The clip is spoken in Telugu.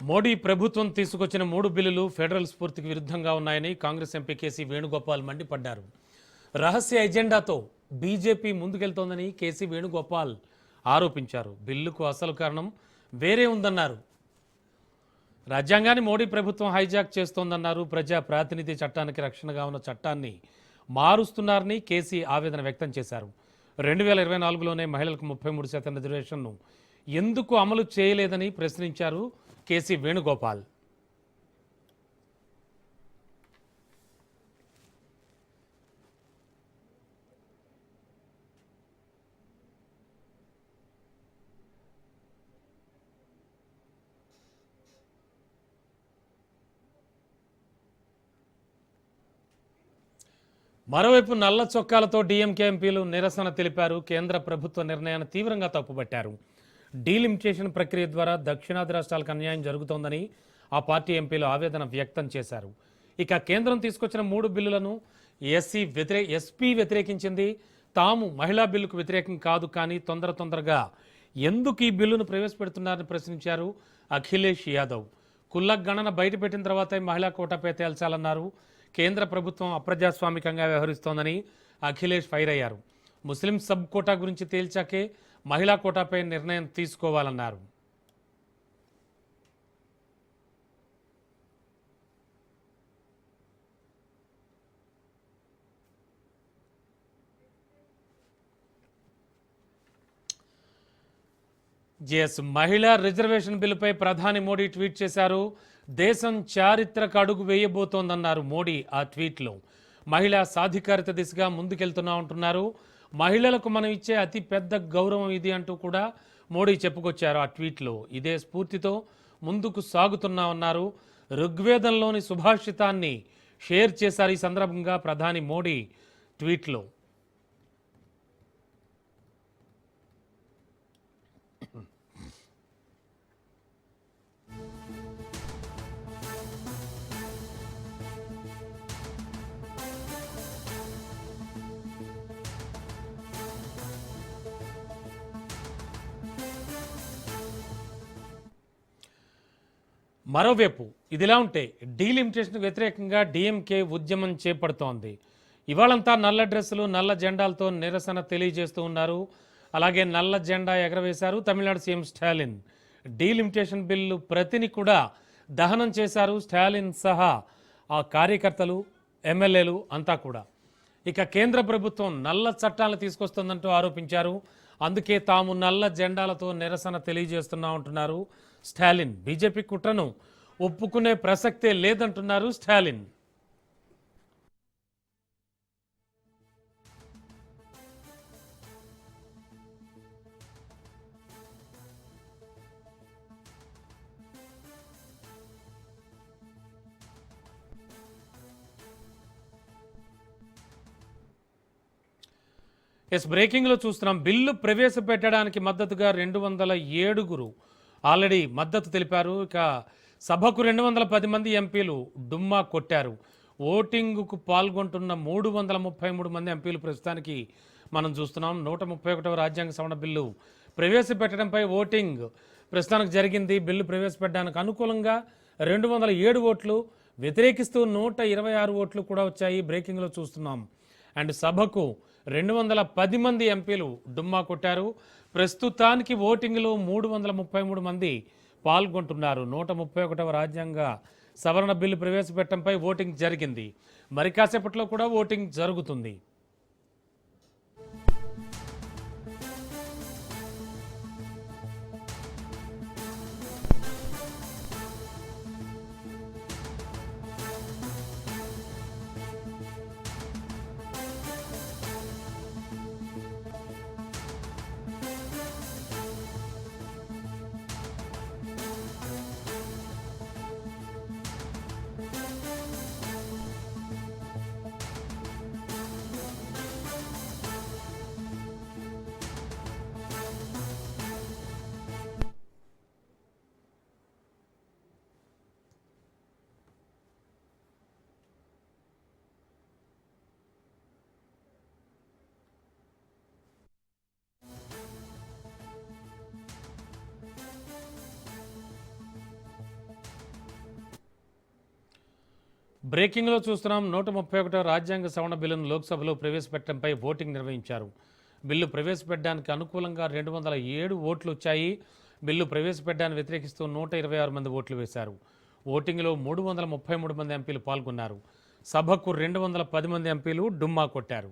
మోడీ ప్రభుత్వం తీసుకొచ్చిన 3 బిల్లులు ఫెడరల్ స్ఫూర్తికి విరుద్ధంగా ఉన్నాయని కాంగ్రెస్ ఎంపీ కేసీ వేణుగోపాల్ మండిపడ్డారు. రహస్య ఎజెండాతో బీజేపీ ముందుకెళ్తోందని కేసీ వేణుగోపాల్ ఆరోపించారు. బిల్లుకు అసలు కారణం వేరే ఉందన్నారు. రాజ్యాంగాన్ని మోడీ ప్రభుత్వం హైజాక్ చేస్తోందన్నారు. ప్రజా ప్రాతినిధ్య చట్టానికి రక్షణగా ఉన్న చట్టాన్ని మారుస్తున్నారని కేసీ ఆవేదన వ్యక్తం చేశారు. 2024లోనే మహిళలకు 33% రిజర్వేషన్ను ఎందుకు అమలు చేయలేదని ప్రశ్నించారు కేసీ వేణుగోపాల్. మరోవైపు నల్ల చొక్కాలతో డీఎంకే ఎంపీలు నిరసన తెలిపారు. కేంద్ర ప్రభుత్వ నిర్ణయాన్ని తీవ్రంగా తప్పుపట్టారు. డీలిమిటేషన్ ప్రక్రియ ద్వారా దక్షిణాది రాష్ట్రాలకు అన్యాయం జరుగుతోందని ఆ పార్టీ ఎంపీలు ఆవేదన వ్యక్తం చేశారు. ఇక కేంద్రం తీసుకొచ్చిన 3 బిల్లులను ఎస్పీ వ్యతిరేకించింది. తాము మహిళా బిల్లుకు వ్యతిరేకం కాదు, కానీ తొందరగా ఎందుకు ఈ బిల్లును ప్రవేశపెడుతున్నారని ప్రశ్నించారు అఖిలేష్ యాదవ్. కుల గణన బయటపెట్టిన తర్వాతే మహిళా కోటాపై తేల్చాలన్నారు. కేంద్ర ప్రభుత్వం అప్రజాస్వామికంగా వ్యవహరిస్తోందని అఖిలేష్ ఫైర్ అయ్యారు. ముస్లిం సబ్ కోటా గురించి తేల్చాకే మహిళా కోటాపై నిర్ణయం తీసుకోవాలన్నారు. మహిళా రిజర్వేషన్ బిల్లుపై ప్రధాని మోడీ ట్వీట్ చేశారు. దేశం చారిత్రక అడుగు వేయబోతోందన్నారు మోడీ ఆ ట్వీట్లో. మహిళా సాధికారిత దిశగా ముందుకెళ్తున్నామంటున్నారు. మహిళలకు మనం ఇచ్చే అతి పెద్ద గౌరవం ఇది అంటూ కూడా మోడీ చెప్పుకొచ్చారు ఆ ట్వీట్లో. ఇదే స్ఫూర్తితో ముందుకు సాగుతున్నామన్నారు. ఋగ్వేదంలోని సుభాషితాన్ని షేర్ చేశారు ఈ సందర్భంగా ప్రధాని మోడీ ట్వీట్లో. మరోవైపు ఇదిలా ఉంటే డీలిమిటేషన్కు వ్యతిరేకంగా డీఎంకే ఉద్యమం చేపడుతోంది. ఇవాళంతా నల్ల డ్రెస్సులు, నల్ల జెండాలతో నిరసన తెలియజేస్తూ ఉన్నారు. అలాగే నల్ల జెండా ఎగరవేశారు Tamil Nadu CM Stalin. Delimitation bill ప్రతిని కూడా దహనం చేశారు స్టాలిన్ సహా ఆ కార్యకర్తలు, ఎమ్మెల్యేలు అంతా కూడా. ఇక కేంద్ర ప్రభుత్వం నల్ల చట్టాలను తీసుకొస్తుందంటూ ఆరోపించారు. అందుకే తాము నల్ల జెండాలతో నిరసన తెలియజేస్తున్నామంటున్నారు స్టాలిన్. బీజేపీ కుట్రను ఒప్పుకునే ప్రసక్తే లేదంటున్నారు స్టాలిన్. బ్రేకింగ్లో చూస్తున్నాం. బిల్లు ప్రవేశపెట్టడానికి మద్దతుగా 207 ఆల్రెడీ మద్దతు తెలిపారు. ఇక సభకు 210 మంది ఎంపీలు డుమ్మా కొట్టారు. ఓటింగుకు పాల్గొంటున్న 333 మంది ఎంపీలు ప్రస్తుతానికి మనం చూస్తున్నాం. 131వ రాజ్యాంగ సవరణ బిల్లు ప్రవేశపెట్టడంపై ఓటింగ్ ప్రస్తుతానికి జరిగింది. బిల్లు ప్రవేశపెట్టడానికి అనుకూలంగా 207 ఓట్లు, వ్యతిరేకిస్తూ 126 ఓట్లు కూడా వచ్చాయి. బ్రేకింగ్లో చూస్తున్నాం. అండ్ సభకు 210 మంది ఎంపీలు డుమ్మా కొట్టారు. ప్రస్తుతానికి ఓటింగ్లో 333 మంది పాల్గొంటున్నారు. 131వ రాజ్యాంగ సవరణ బిల్లు ప్రవేశపెట్టడంపై ఓటింగ్ జరిగింది. మరి కాసేపట్లో కూడా ఓటింగ్ జరుగుతుంది. బ్రేకింగ్లో చూస్తున్నాం. 131 రాజ్యాంగ సవరణ బిల్లును లోక్సభలో ప్రవేశపెట్టడంపై ఓటింగ్ నిర్వహించారు. బిల్లు ప్రవేశపెట్టడానికి అనుకూలంగా 207 ఓట్లు వచ్చాయి. బిల్లు ప్రవేశపెట్టడాన్ని వ్యతిరేకిస్తూ 126 మంది ఓట్లు వేశారు. ఓటింగ్లో 333 మంది ఎంపీలు పాల్గొన్నారు. సభకు 210 మంది ఎంపీలు డుమ్మా కొట్టారు.